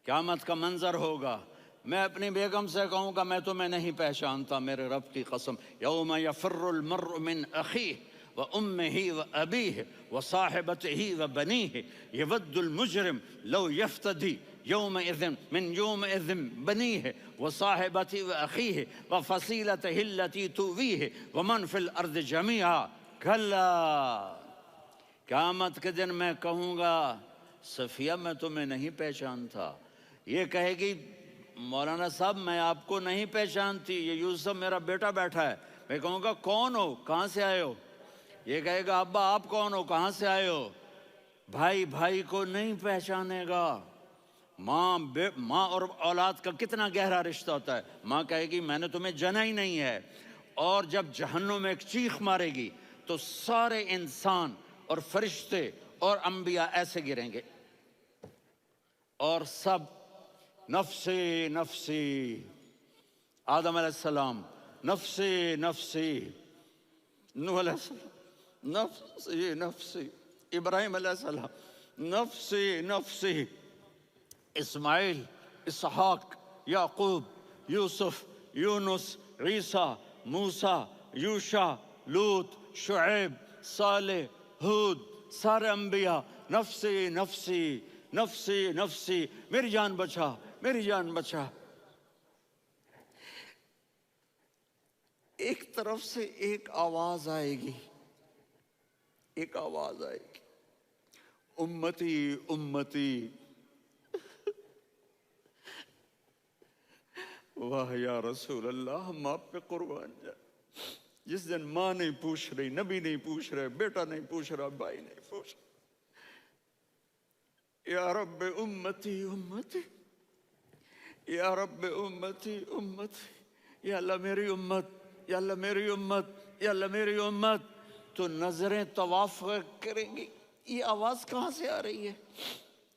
قیامت کا منظر ہوگا، میں اپنی بیگم سے کہوں گا میں تمہیں نہیں پہچانتا، میرے رب کی قسم، یوم یفر المرء من اخیہ وامہ وابیہ وصاحبتہ وبنیہ یود المجرم لو یفتدی یومئذ من یومئذ بنیہ وصاحبتہ واخیہ وفصیلتہ التی تؤویہ ومن فی الارض جمیعا کلا، قیامت کے دن میں کہوں گا صفیہ میں تمہیں نہیں پہچانتا، یہ کہے گی مولانا صاحب میں آپ کو نہیں پہچانتی، یہ یوسف میرا بیٹا بیٹھا ہے، میں کہوں گا کون ہو، کہاں سے آئے ہو؟ یہ کہے گا ابا آپ کون ہو، کہاں سے آئے ہو؟ بھائی بھائی کو نہیں پہچانے گا۔ ماں اور اولاد کا کتنا گہرا رشتہ ہوتا ہے، ماں کہے گی میں نے تمہیں جنا ہی نہیں ہے، اور جب جہنم میں ایک چیخ مارے گی تو سارے انسان اور فرشتے اور انبیاء ایسے گریں گے اور سب نفسی نفسی، آدم علیہ السلام نفسی نفسی، نوح علیہ السلام نفسی نفسی، ابراہیم علیہ السلام نفسی نفسی، اسماعیل، اسحاق، یعقوب، یوسف، یونس، عیسیٰ، موسیٰ، یوشع، لوط، شعیب، صالح، ہود، سارے انبیاء نفسی نفسی نفسی نفسی، میری جان بچا میری جان بچا۔ ایک طرف سے ایک آواز آئے گی، ایک آواز آئے گی، امتی امتی، واہ یا رسول اللہ ہم آپ پہ قربان جائیں۔ جس دن ماں نہیں پوچھ رہی، نبی نہیں پوچھ رہے، بیٹا نہیں پوچھ رہا، بھائی نہیں پوچھ رہا، یا رب امتی امتی، یا رب امتی امتی، یا اللہ میری امت، یا اللہ میری امت، یا اللہ میری امت، تو نظریں طواف کریں گی، یہ آواز کہاں سے آ رہی ہے؟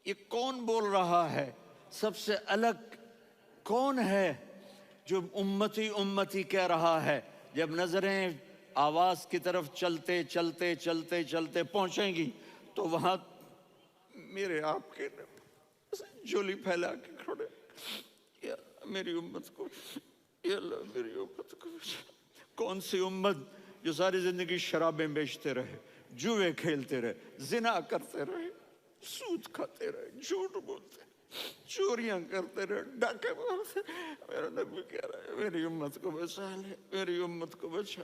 یہ کون بول رہا ہے؟ سب سے الگ کون ہے جو امتی امتی کہہ رہا ہے؟ جب نظریں آواز کی طرف چلتے چلتے چلتے چلتے پہنچیں گی تو وہاں میرے آپ کے جھولی پھیلا کے کھڑے، یا میری امت کو، یا اللہ میری امت کو۔ کون سی امت جو ساری زندگی شرابیں بیچتے رہے، جوئے کھیلتے رہے، زنا کرتے رہے، سود کھاتے رہے، جھوٹ بولتے، چوریاں کرتے رہے، ڈاکے مارتے، میرا نبی کہہ رہا ہے میری امت کو بچا لے، میری امت کو بچا۔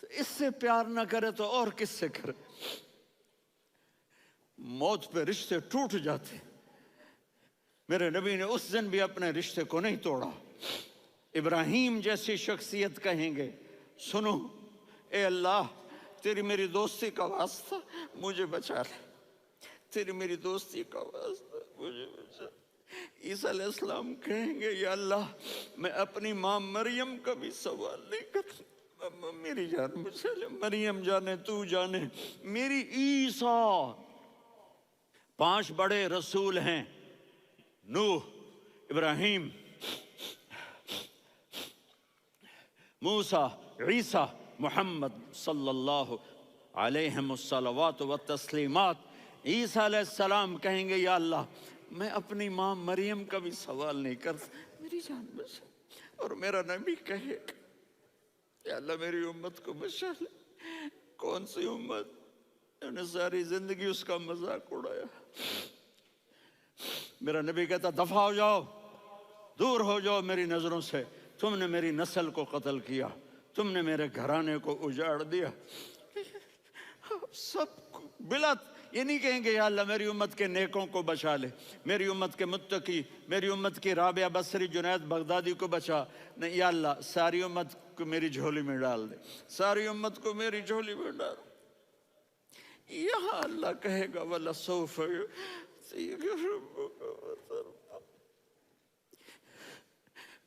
تو اس سے پیار نہ کرے تو اور کس سے کرے؟ موت پہ رشتے ٹوٹ جاتے، میرے نبی نے اس دن بھی اپنے رشتے کو نہیں توڑا۔ ابراہیم جیسی شخصیت کہیں گے سنو اے اللہ تیری میری دوستی کا واسطہ مجھے بچا لے، تیری میری دوستی کا واسطہ مجھے بچا لے۔ عیسیٰ علیہ السلام کہیں گے یا اللہ میں اپنی ماں مریم کا بھی سوال نہیں کرتا، میری جان بچا لے، مریم جانے تو جانے میری عیسیٰ۔ 5 بڑے رسول ہیں، نوح، ابراہیم، موسیٰ، عیسیٰ، محمد صلی اللہ علیہ الصلوات والتسلیمات۔ عیسیٰ علیہ السلام کہیں گے یا اللہ میں اپنی ماں مریم کا بھی سوال نہیں کرتا، میری جان بچا۔ اور میرا نبی کہے یا اللہ میری امت کو بچا لے۔ کون سی امت جنہوں نے ساری زندگی اس کا مذاق اڑایا؟ میرا نبی کہتا دفع ہو جاؤ، دور ہو جاؤ میری نظروں سے، تم نے میری نسل کو قتل کیا، تم نے میرے گھرانے کو اجاڑ دیا۔ سب بلا یہ نہیں کہیں گے یا اللہ میری امت کے نیکوں کو بچا لے، میری امت کے متقی، میری امت کی رابعہ بصری، جنید بغدادی کو بچا، نہیں یا اللہ ساری امت کو میری جھولی میں ڈال دے، ساری امت کو میری جھولی میں ڈال۔ یہاں اللہ کہے گا وَلَسَوْفَ يُعْطِيكَ رَبُّكَ فَتَرْضَىٰ۔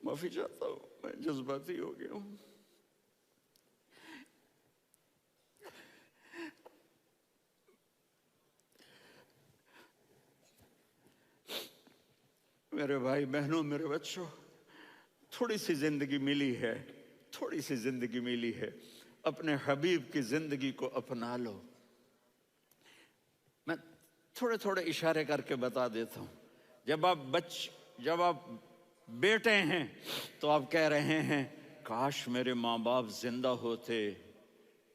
معافی چاہتا ہوں میں جذباتی ہو گیا ہوں۔ میرے بھائی بہنوں، میرے بچوں، تھوڑی سی زندگی ملی ہے، تھوڑی سی زندگی ملی ہے، اپنے حبیب کی زندگی کو اپنا لو۔ میں تھوڑے تھوڑے اشارے کر کے بتا دیتا ہوں. جب آپ بیٹے ہیں تو آپ کہہ رہے ہیں کاش میرے ماں باپ زندہ ہوتے،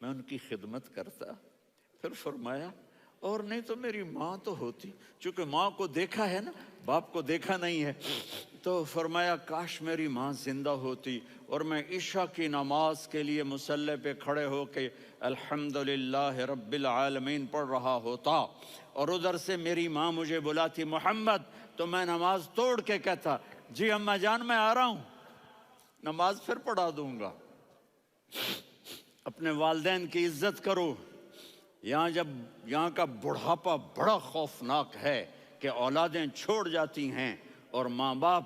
میں ان کی خدمت کرتا. پھر فرمایا اور نہیں تو میری ماں تو ہوتی. چونکہ ماں کو دیکھا ہے نا، باپ کو دیکھا نہیں ہے، تو فرمایا کاش میری ماں زندہ ہوتی اور میں عشاء کی نماز کے لیے مصلی پہ کھڑے ہو کے الحمدللہ رب العالمین پڑھ رہا ہوتا، اور ادھر سے میری ماں مجھے بلاتی محمد، تو میں نماز توڑ کے کہتا جی اماں جان میں آ رہا ہوں، نماز پھر پڑھا دوں گا. اپنے والدین کی عزت کرو. یہاں کا بڑھاپا بڑا خوفناک ہے کہ اولادیں چھوڑ جاتی ہیں اور ماں باپ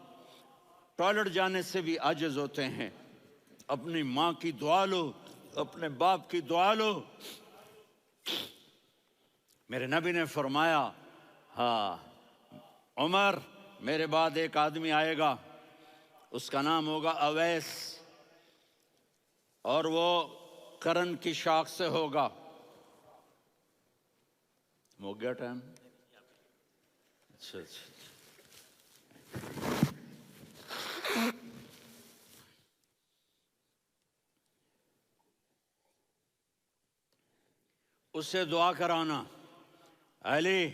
ٹوائلٹ جانے سے بھی عاجز ہوتے ہیں. اپنی ماں کی دعا لو، اپنے باپ کی دعا لو. میرے نبی نے فرمایا ہاں عمر میرے بعد ایک آدمی آئے گا، اس کا نام ہوگا اویس، اور وہ کرن کی شاخ سے ہوگا. ہو گیا ٹائم؟ اچھا. اس سے دعا کرانا، علی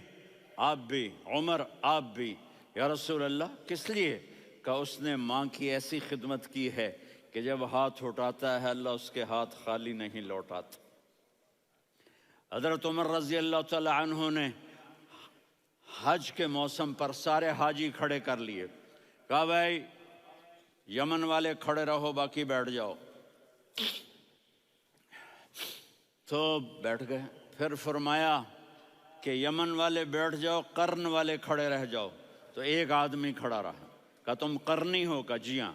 آپ بھی، عمر آپ بھی. یا رسول اللہ کس لیے؟ کہ اس نے ماں کی ایسی خدمت کی ہے کہ جب ہاتھ اٹھاتا ہے اللہ اس کے ہاتھ خالی نہیں لوٹاتا. حضرت عمر رضی اللہ تعالی عنہ نے حج کے موسم پر سارے حاجی کھڑے کر لیے، کہا بھائی یمن والے کھڑے رہو باقی بیٹھ جاؤ. تو بیٹھ گئے. پھر فرمایا کہ یمن والے بیٹھ جاؤ، قرن والے کھڑے رہ جاؤ. تو ایک آدمی کھڑا رہا. کہا تم قرنی ہو؟ کہا جی ہاں.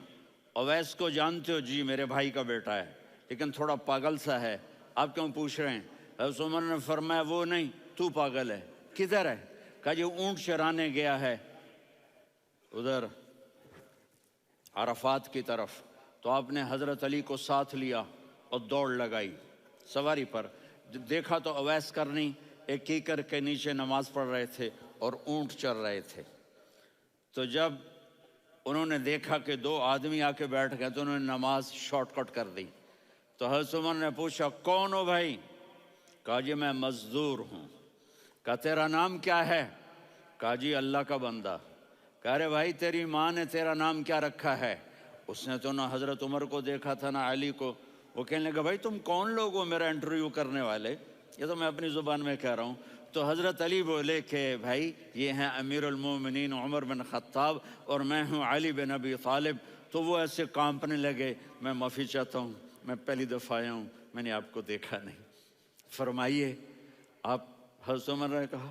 اویس کو جانتے ہو؟ جی میرے بھائی کا بیٹا ہے لیکن تھوڑا پاگل سا ہے، آپ کیوں پوچھ رہے ہیں؟ حضرت عمر نے فرمایا وہ نہیں، تو پاگل ہے. کدھر ہے؟ کہا جی اونٹ چرانے گیا ہے ادھر عرفات کی طرف. تو آپ نے حضرت علی کو ساتھ لیا اور دوڑ لگائی سواری پر. دیکھا تو اویس کرنی ایک کیکر کے نیچے نماز پڑھ رہے تھے اور اونٹ چر رہے تھے. تو جب انہوں نے دیکھا کہ دو آدمی آ کے بیٹھ گئے تو انہوں نے نماز شارٹ کٹ کر دی. تو حضرت عمر نے پوچھا کون ہو بھائی؟ کہا جی میں مزدور ہوں. کہا تیرا نام کیا ہے؟ کہا جی اللہ کا بندہ. کہا رے بھائی تیری ماں نے تیرا نام کیا رکھا ہے؟ اس نے تو نہ حضرت عمر کو دیکھا تھا نہ علی کو. وہ کہنے لگا بھائی تم کون لوگ ہو میرا انٹرویو کرنے والے؟ یہ تو میں اپنی زبان میں کہہ رہا ہوں. تو حضرت علی بولے کہ بھائی یہ ہیں امیر المومنین عمر بن خطاب اور میں ہوں علی بن ابی طالب. تو وہ ایسے کانپنے لگے. میں معافی چاہتا ہوں، میں پہلی دفعہ آیا ہوں، میں نے آپ کو دیکھا نہیں. فرمائیے آپ. حضرت عمر نے کہا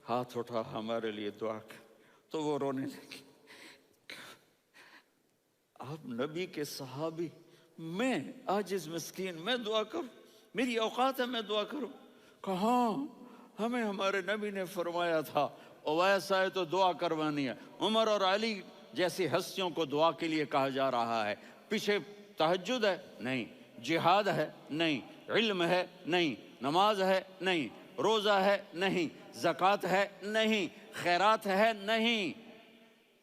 ہاتھ اٹھا ہمارے لیے دعا کر. تو وہ رونے لگی. آپ نبی کے صحابی، میں عاجز مسکین میں دعا کروں؟ میری اوقات ہے میں دعا کروں؟ کہاں ہمیں ہمارے نبی نے فرمایا تھا اویس آئے تو دعا کروانی ہے. عمر اور علی جیسی ہستیوں کو دعا کے لیے کہا جا رہا ہے. پیچھے تہجد ہے؟ نہیں. جہاد ہے؟ نہیں. علم ہے؟ نہیں. نماز ہے؟ نہیں. روزہ ہے؟ نہیں. زکوٰۃ ہے؟ نہیں. خیرات ہے؟ نہیں.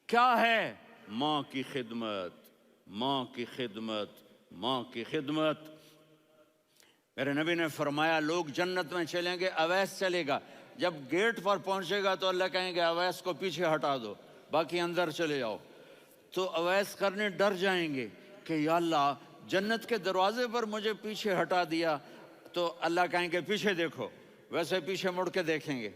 کیا ہے؟ ماں کی خدمت، ماں کی خدمت، ماں کی خدمت. میرے نبی نے فرمایا لوگ جنت میں چلیں گے، اویس چلے گا. جب گیٹ پر پہنچے گا تو اللہ کہیں گے اویس کو پیچھے ہٹا دو، باقی اندر چلے جاؤ. تو اویس کرنے ڈر جائیں گے کہ یا اللہ جنت کے دروازے پر مجھے پیچھے ہٹا دیا. تو اللہ کہیں گے پیچھے دیکھو، ویسے پیچھے مڑ کے دیکھیں گے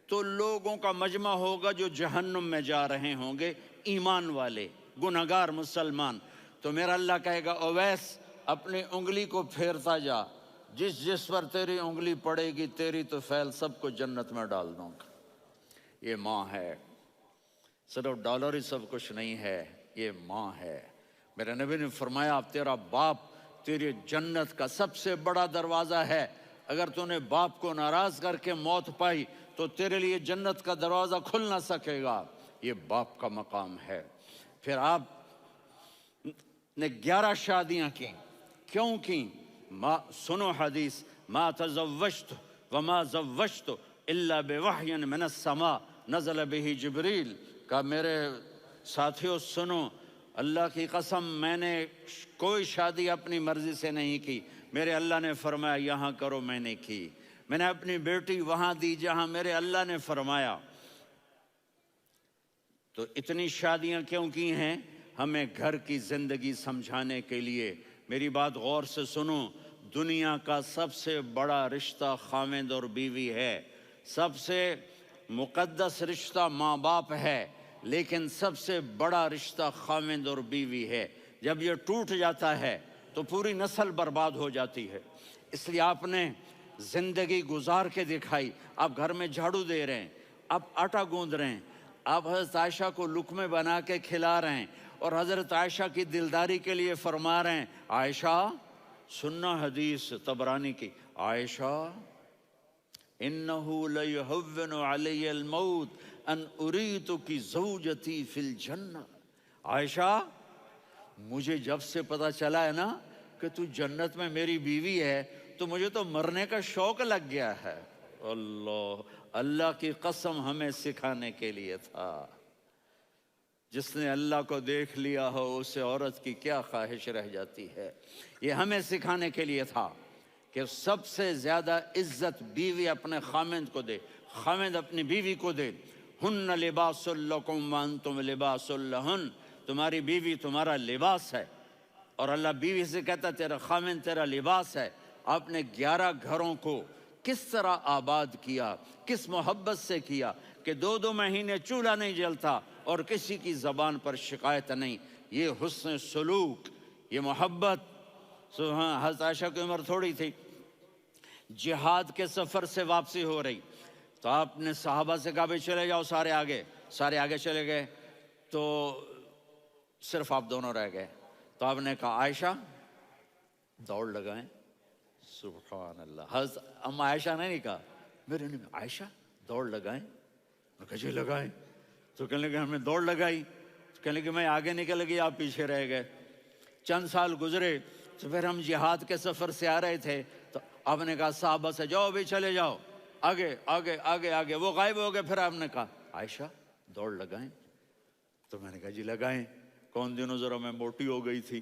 تو لوگوں کا مجمع ہوگا جو جہنم میں جا رہے ہوں گے، ایمان والے، گنہگار مسلمان. تو میرا اللہ کہے گا اویس اپنی انگلی کو پھیرتا جا، جس پر تیری انگلی پڑے گی تیری تو فیل سب کو جنت میں ڈال دوں گا. یہ ماں ہے، صرف ڈالر ہی سب کچھ نہیں ہے، یہ ماں ہے. میرے نبی نے فرمایا تیرا باپ تیری جنت کا سب سے بڑا دروازہ ہے. اگر تو نے باپ کو ناراض کر کے موت پائی تو تیرے لیے جنت کا دروازہ کھل نہ سکے گا. یہ باپ کا مقام ہے. پھر آپ نے 11 شادیاں کی. کیوں کی؟ سنو حدیث، ما تزوجت وما زوجت الا بوحی من السماء نزل به جبریل، کہا میرے ساتھیوں سنو، اللہ کی قسم میں نے کوئی شادی اپنی مرضی سے نہیں کی، میرے اللہ نے فرمایا یہاں کرو، میں نے کی۔ میں نے اپنی بیٹی وہاں دی جہاں میرے اللہ نے فرمایا۔ تو اتنی شادیاں کیوں کی ہیں؟ ہمیں گھر کی زندگی سمجھانے کے لیے۔ میری بات غور سے سنو، دنیا کا سب سے بڑا رشتہ خاوند اور بیوی ہے، سب سے مقدس رشتہ ماں باپ ہے، لیکن سب سے بڑا رشتہ خاوند اور بیوی ہے۔ جب یہ ٹوٹ جاتا ہے تو پوری نسل برباد ہو جاتی ہے۔ اس لیے آپ نے زندگی گزار کے دکھائی۔ آپ گھر میں جھاڑو دے رہے ہیں، آپ آٹا گوندھ رہے ہیں، آپ حضرت عائشہ کو لقمے بنا کے کھلا رہے ہیں، اور حضرت عائشہ کی دلداری کے لیے فرما رہے ہیں عائشہ، سننا حدیث طبرانی کی، عائشہ انہو لیہون علی الموت ان اریتک زوجتی فی الجنہ۔ عائشہ مجھے جب سے پتا چلا ہے نا کہ تو جنت میں میری بیوی ہے تو مجھے تو مرنے کا شوق لگ گیا ہے۔ اللہ کی قسم ہمیں سکھانے کے لیے تھا۔ جس نے اللہ کو دیکھ لیا ہو اسے عورت کی کیا خواہش رہ جاتی ہے۔ یہ ہمیں سکھانے کے لیے تھا کہ سب سے زیادہ عزت بیوی اپنے خاوند کو دے، خاوند اپنی بیوی کو دے۔ ہن لباس لکم وانتم لباس لہن، تمہاری بیوی تمہارا لباس ہے، اور اللہ بیوی سے کہتا تیرا خاوند تیرا لباس ہے۔ آپ نے 11 گھروں کو کس طرح آباد کیا، کس محبت سے کیا کہ 2 مہینے چولہا نہیں جلتا اور کسی کی زبان پر شکایت نہیں۔ یہ حسن سلوک، یہ محبت۔ حضرت عائشہ کی عمر تھوڑی تھی، جہاد کے سفر سے واپسی ہو رہی، تو آپ نے صحابہ سے کہا بھائی چلے جاؤ سارے آگے چلے گئے، تو صرف آپ دونوں رہ گئے۔ تو آپ نے کہا عائشہ دوڑ لگائیں۔ سبحان اللہ، حضرت اما عائشہ نے نہیں کہا، میرے نے عائشہ دوڑ لگائیں، میں کہا جی لگائیں۔ تو کہنے لگے ہم نے دوڑ لگائی، تو کہنے لگے میں آگے نکل گئی، آپ پیچھے رہ گئے۔ چند سال گزرے تو پھر ہم جہاد کے سفر سے آ رہے تھے، تو آپ نے کہا صحابہ سے جاؤ بھی چلے جاؤ آگے آگے آگے آگے، وہ غائب ہو گئے۔ پھر آپ نے کہا عائشہ دوڑ لگائیں، تو میں نے کہا جی لگائیں۔ کون دنوں ذرا میں موٹی ہو گئی تھی،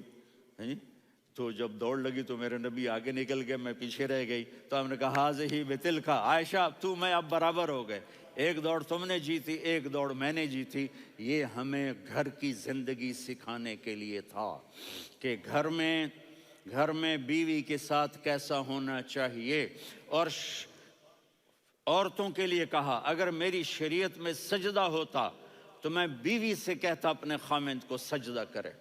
تو جب دوڑ لگی تو میرے نبی آگے نکل گئے، میں پیچھے رہ گئی۔ تو ہم نے کہا ہاذہ بتلک، عائشہ تو میں اب برابر ہو گئے، ایک دوڑ تم نے جیتی، ایک دوڑ میں نے جیتی۔ یہ ہمیں گھر کی زندگی سکھانے کے لیے تھا کہ گھر میں بیوی کے ساتھ کیسا ہونا چاہیے۔ اور عورتوں کے لیے کہا اگر میری شریعت میں سجدہ ہوتا تو میں بیوی سے کہتا اپنے خاوند کو سجدہ کرے،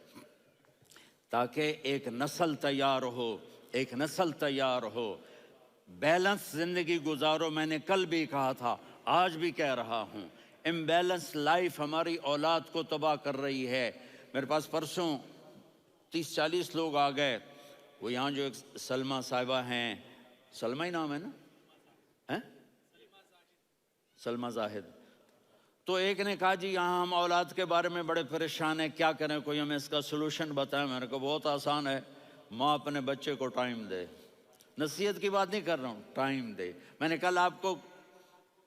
تاکہ ایک نسل تیار ہو، بیلنس زندگی گزارو۔ میں نے کل بھی کہا تھا، آج بھی کہہ رہا ہوں، امبیلنس لائف ہماری اولاد کو تباہ کر رہی ہے۔ میرے پاس پرسوں 30-40 لوگ آ گئے، وہ یہاں جو ایک سلمہ صاحبہ ہیں، سلمہ ہی نام ہے نا، سلمہ زاہد، تو ایک نے کہا جی یہاں ہم اولاد کے بارے میں بڑے پریشان ہیں، کیا کریں، کوئی ہمیں اس کا سلوشن بتائیں۔ میں نے کہا بہت آسان ہے، ماں اپنے بچے کو ٹائم دے۔ نصیحت کی بات نہیں کر رہا ہوں، ٹائم دے۔ میں نے کل آپ کو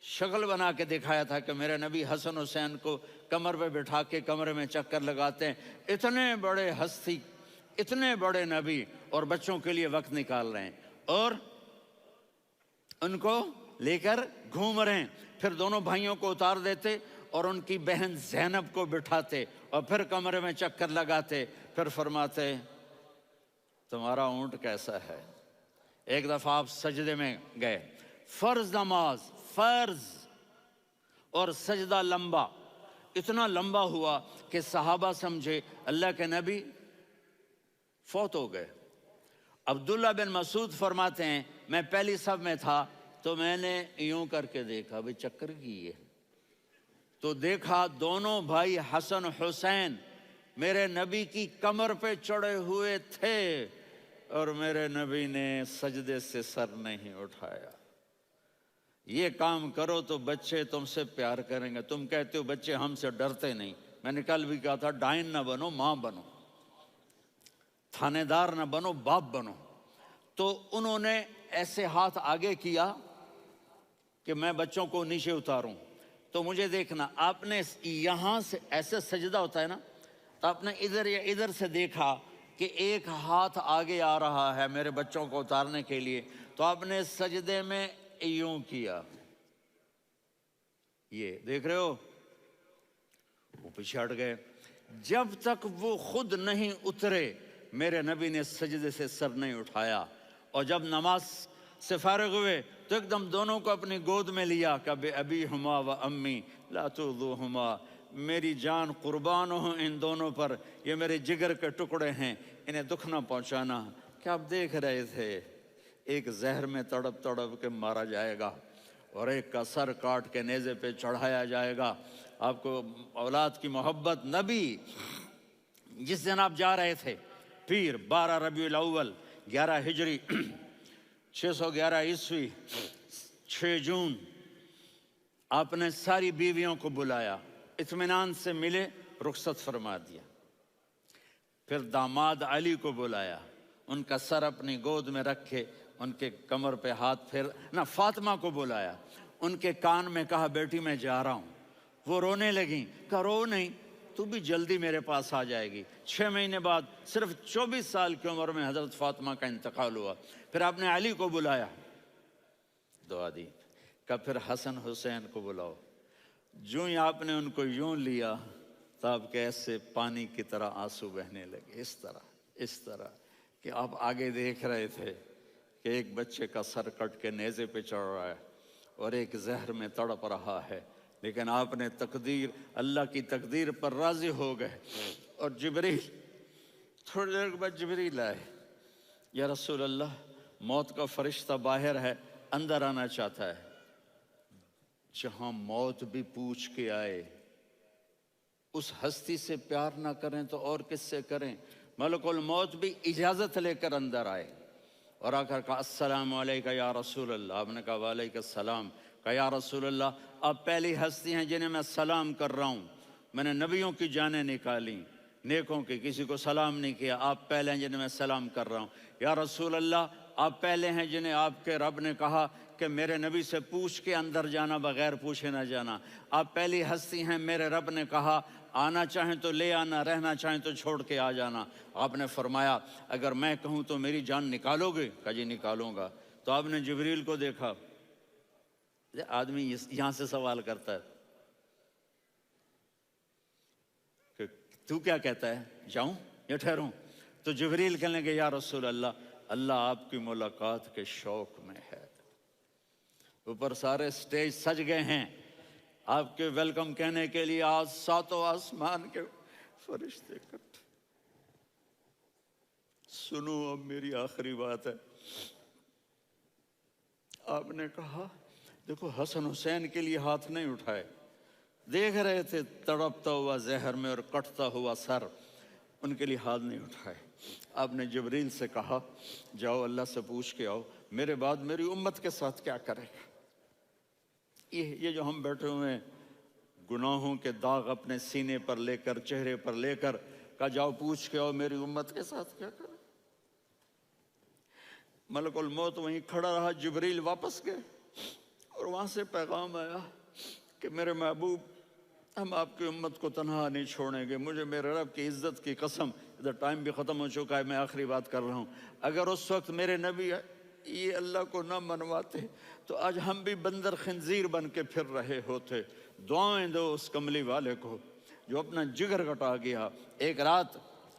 شکل بنا کے دکھایا تھا کہ میرے نبی حسن حسین کو کمر پہ بٹھا کے کمرے میں چکر لگاتے ہیں۔ اتنے بڑے ہستی، اتنے بڑے نبی، اور بچوں کے لیے وقت نکال رہے ہیں اور ان کو لے کر گھوم رہے ہیں۔ پھر دونوں بھائیوں کو اتار دیتے اور ان کی بہن زینب کو بٹھاتے اور پھر کمرے میں چکر لگاتے، پھر فرماتے تمہارا اونٹ کیسا ہے۔ ایک دفعہ آپ سجدے میں گئے، فرض نماز، فرض، اور سجدہ لمبا، اتنا لمبا ہوا کہ صحابہ سمجھے اللہ کے نبی فوت ہو گئے۔ عبداللہ بن مسعود فرماتے ہیں میں پہلی صف میں تھا تو میں نے یوں کر کے دیکھا، بھئی چکر کی ہے، تو دیکھا دونوں بھائی حسن حسین میرے نبی کی کمر پہ چڑھے ہوئے تھے اور میرے نبی نے سجدے سے سر نہیں اٹھایا۔ یہ کام کرو تو بچے تم سے پیار کریں گے۔ تم کہتے ہو بچے ہم سے ڈرتے نہیں، میں نے کل بھی کہا تھا ڈائن نہ بنو، ماں بنو، تھانے دار نہ بنو، باپ بنو۔ تو انہوں نے ایسے ہاتھ آگے کیا کہ میں بچوں کو نیچے اتاروں، تو مجھے دیکھنا، آپ نے یہاں سے ایسے سجدہ ہوتا ہے نا، تو آپ نے ادھر یا ادھر سے دیکھا کہ ایک ہاتھ آگے آ رہا ہے میرے بچوں کو اتارنے کے لیے، تو آپ نے سجدے میں یوں کیا، یہ دیکھ رہے ہو، وہ پیچھے ہٹ گئے۔ جب تک وہ خود نہیں اترے میرے نبی نے سجدے سے سر نہیں اٹھایا، اور جب نماز سے فارغ ہوئے تو ایک دم دونوں کو اپنی گود میں لیا کہ بے ابی ہما و امی لا تؤذوہما، میری جان قربان ہوں ان دونوں پر، یہ میرے جگر کے ٹکڑے ہیں، انہیں دکھ نہ پہنچانا۔ کیا آپ دیکھ رہے تھے؟ ایک زہر میں تڑپ تڑپ کے مارا جائے گا، اور ایک کا سر کاٹ کے نیزے پہ چڑھایا جائے گا۔ آپ کو اولاد کی محبت، نبی جس دن آپ جا رہے تھے، پیر 12 ربیع الاول 11 ہجری 611 عیسوی 6 جون، آپ نے ساری بیویوں کو بلایا، اطمینان سے ملے، رخصت فرما دیا۔ پھر داماد علی کو بلایا، ان کا سر اپنی گود میں رکھے، ان کے کمر پہ ہاتھ پھیر نہ، فاطمہ کو بلایا، ان کے کان میں کہا بیٹی میں جا رہا ہوں۔ وہ رونے لگیں، کہا رو نہیں، تو بھی جلدی میرے پاس آ جائے گی۔ 6 مہینے بعد صرف 24 سال کی عمر میں حضرت فاطمہ کا انتقال ہوا۔ پھر آپ نے علی کو بلایا، دعا دی، کہ پھر حسن حسین کو بلاؤ۔ جو ہی آپ نے ان کو یوں لیا تو آپ کے ایسے پانی کی طرح آنسو بہنے لگے، اس طرح کہ آپ آگے دیکھ رہے تھے کہ ایک بچے کا سر کٹ کے نیزے پہ چڑھ رہا ہے اور ایک زہر میں تڑپ رہا ہے، لیکن آپ نے تقدیر، اللہ کی تقدیر پر راضی ہو گئے۔ اور جبریل، تھوڑی دیر کے بعد جبریل آئے، یا رسول اللہ، موت کا فرشتہ باہر ہے، اندر آنا چاہتا ہے۔ جہاں موت بھی پوچھ کے آئے، اس ہستی سے پیار نہ کریں تو اور کس سے کریں؟ ملک الموت بھی اجازت لے کر اندر آئے اور آ کر کہا السلام علیکہ یا رسول اللہ۔ آپ نے کہا وعلیکم السلام۔ کہا یا رسول اللہ، آپ پہلی ہستی ہیں جنہیں میں سلام کر رہا ہوں، میں نے نبیوں کی جانیں نکالی، نیکوں کی، کسی کو سلام نہیں کیا، آپ پہلے ہیں جنہیں میں سلام کر رہا ہوں۔ یا رسول اللہ، آپ پہلے ہیں جنہیں آپ کے رب نے کہا کہ میرے نبی سے پوچھ کے اندر جانا، بغیر پوچھے نہ جانا۔ آپ پہلی ہستی ہیں، میرے رب نے کہا آنا چاہیں تو لے آنا، رہنا چاہیں تو چھوڑ کے آ جانا۔ آپ نے فرمایا اگر میں کہوں تو میری جان نکالو گے؟ کہا جی نکالوں گا۔ تو آپ نے جبریل کو دیکھا، آدمی یہاں سے سوال کرتا ہے کہ تو کیا کہتا ہے، جاؤں یا ٹھہروں؟ تو جبریل کہنے لگے یا رسول اللہ، اللہ آپ کی ملاقات کے شوق میں ہے۔ اوپر سارے سٹیج سج گئے ہیں آپ کے ویلکم کہنے کے لیے، آج 7 آسمان کے فرشتے اکٹھے۔ سنو اب میری آخری بات ہے۔ آپ نے کہا دیکھو، حسن حسین کے لیے ہاتھ نہیں اٹھائے، دیکھ رہے تھے تڑپتا ہوا زہر میں اور کٹتا ہوا سر، ان کے لیے ہاتھ نہیں اٹھائے۔ آپ نے جبریل سے کہا جاؤ اللہ سے پوچھ کے آؤ میرے بعد میری امت کے ساتھ کیا کرے گا۔ یہ جو ہم بیٹھے ہوئے ہیں، گناہوں کے داغ اپنے سینے پر لے کر، چہرے پر لے کر، کہا جاؤ پوچھ کے آؤ میری امت کے ساتھ کیا کرے۔ ملک الموت وہیں کھڑا رہا، جبریل واپس گئے اور وہاں سے پیغام آیا کہ میرے محبوب، ہم آپ کی امت کو تنہا نہیں چھوڑیں گے، مجھے میرے رب کی عزت کی قسم، ادھر ٹائم بھی ختم ہو چکا ہے، میں آخری بات کر رہا ہوں، اگر اس وقت میرے نبی یہ اللہ کو نہ منواتے تو آج ہم بھی بندر خنزیر بن کے پھر رہے ہوتے۔ دعائیں دو اس کملی والے کو جو اپنا جگر کٹا گیا۔ ایک رات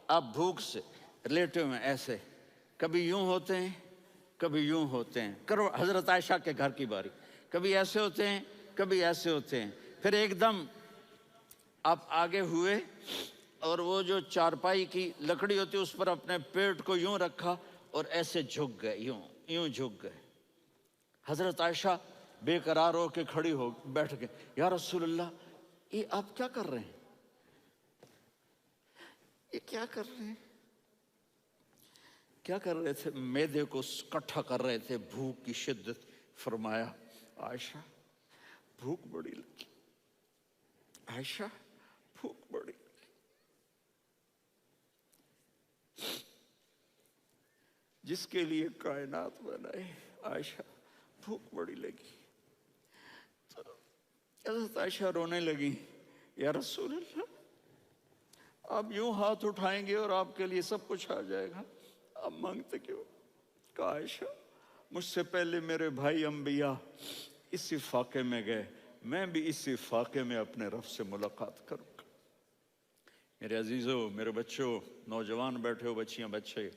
آپ بھوک سے لیٹے ہوئے ایسے، کبھی یوں ہوتے ہیں کبھی یوں ہوتے ہیں، کرو حضرت عائشہ کے گھر کی باری، کبھی ایسے ہوتے ہیں کبھی ایسے ہوتے ہیں، پھر ایک دم آپ آگے ہوئے اور وہ جو چارپائی کی لکڑی ہوتی اس پر اپنے پیٹ کو یوں رکھا اور ایسے جھک گئے، یوں جھک گئے۔ حضرت عائشہ بے قرار ہو کے کھڑی ہو بیٹھ گئے، یا رسول اللہ یہ آپ کیا کر رہے ہیں، یہ کیا کر رہے ہیں؟ کیا کر رہے تھے؟ معدے کو کٹھا کر رہے تھے، بھوک کی شدت۔ فرمایا عائشہ بھوک بڑی لگی، عائشہ بھوک بڑی لگی، جس کے لیے کائنات بنائے، عائشہ بھوک بڑی لگی۔ حضرت عائشہ رونے لگی، یا رسول اللہ آپ یوں ہاتھ اٹھائیں گے اور آپ کے لیے سب کچھ آ جائے گا، آپ مانگتے کیوں؟ کہا عائشہ مجھ سے پہلے میرے بھائی انبیاء اسی فاقے میں گئے، میں بھی اسی فاقے میں اپنے رب سے ملاقات کروں گا۔ میرے عزیزوں، میرے بچوں، نوجوان بیٹھے ہو، بچیاں بچے،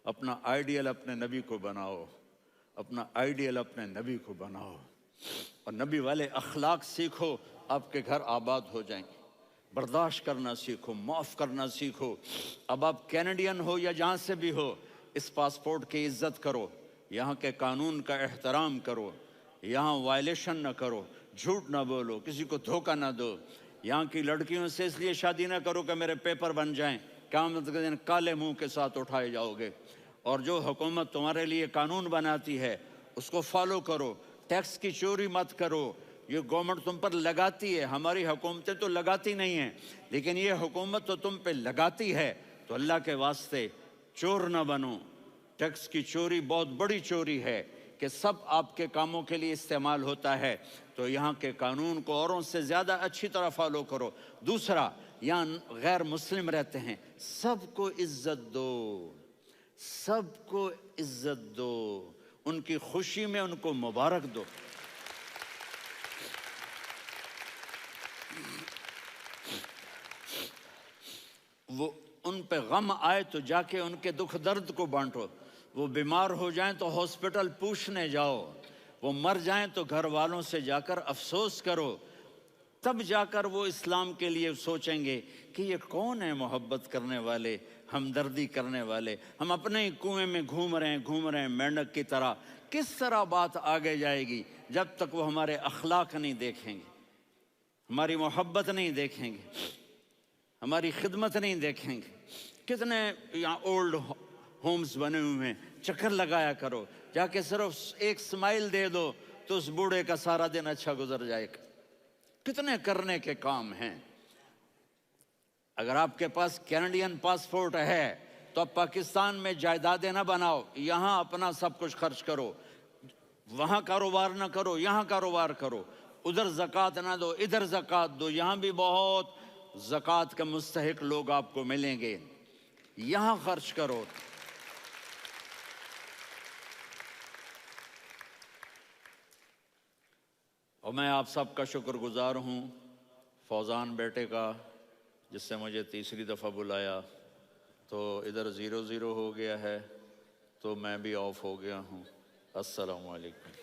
اپنا آئیڈیل اپنے نبی کو بناؤ، اپنا آئیڈیل اپنے نبی کو بناؤ، اور نبی والے اخلاق سیکھو، آپ کے گھر آباد ہو جائیں گے۔ برداشت کرنا سیکھو، معاف کرنا سیکھو۔ اب آپ کینیڈین ہو یا جہاں سے بھی ہو، اس پاسپورٹ کی عزت کرو، یہاں کے قانون کا احترام کرو، یہاں وائلیشن نہ کرو، جھوٹ نہ بولو، کسی کو دھوکہ نہ دو۔ یہاں کی لڑکیوں سے اس لیے شادی نہ کرو کہ میرے پیپر بن جائیں، قیامت کے دن کالے منہ کے ساتھ اٹھائے جاؤ گے۔ اور جو حکومت تمہارے لیے قانون بناتی ہے اس کو فالو کرو، ٹیکس کی چوری مت کرو۔ یہ گورنمنٹ تم پر لگاتی ہے، ہماری حکومتیں تو لگاتی نہیں ہیں، لیکن یہ حکومت تو تم پہ لگاتی ہے، تو اللہ کے واسطے چور نہ بنو۔ ٹیکس کی چوری بہت بڑی چوری ہے کہ سب آپ کے کاموں کے لیے استعمال ہوتا ہے، تو یہاں کے قانون کو اوروں سے زیادہ اچھی طرح فالو کرو۔ دوسرا، یہاں غیر مسلم رہتے ہیں، سب کو عزت دو، سب کو عزت دو، ان کی خوشی میں ان کو مبارک دو۔ وہ ان پہ غم آئے تو جا کے ان کے دکھ درد کو بانٹو، وہ بیمار ہو جائیں تو ہاسپٹل پوچھنے جاؤ، وہ مر جائیں تو گھر والوں سے جا کر افسوس کرو، تب جا کر وہ اسلام کے لیے سوچیں گے کہ یہ کون ہے محبت کرنے والے، ہمدردی کرنے والے۔ ہم اپنے ہی کنویں میں گھوم رہے ہیں مینڈک کی طرح، کس طرح بات آگے جائے گی جب تک وہ ہمارے اخلاق نہیں دیکھیں گے، ہماری محبت نہیں دیکھیں گے، ہماری خدمت نہیں دیکھیں گے۔ کتنے یہاں اولڈ ہومز بنے ہوئے ہیں، چکر لگایا کرو، جا کے صرف ایک سمائل دے دو تو اس بوڑھے کا سارا دن اچھا گزر جائے گا۔ کتنے کرنے کے کام ہیں۔ اگر آپ کے پاس کینیڈین پاسپورٹ ہے تو اب پاکستان میں جائیدادیں نہ بناؤ، یہاں اپنا سب کچھ خرچ کرو، وہاں کاروبار نہ کرو، یہاں کاروبار کرو، ادھر زکوٰۃ نہ دو، ادھر زکوٰۃ دو، یہاں بھی بہت زکوٰۃ کے مستحق لوگ آپ کو ملیں گے، یہاں خرچ کرو۔ اور میں آپ سب کا شکر گزار ہوں، فوزان بیٹے کا، جس سے مجھے تیسری دفعہ بلایا، تو ادھر 0-0 ہو گیا ہے تو میں بھی آف ہو گیا ہوں۔ السلام علیکم۔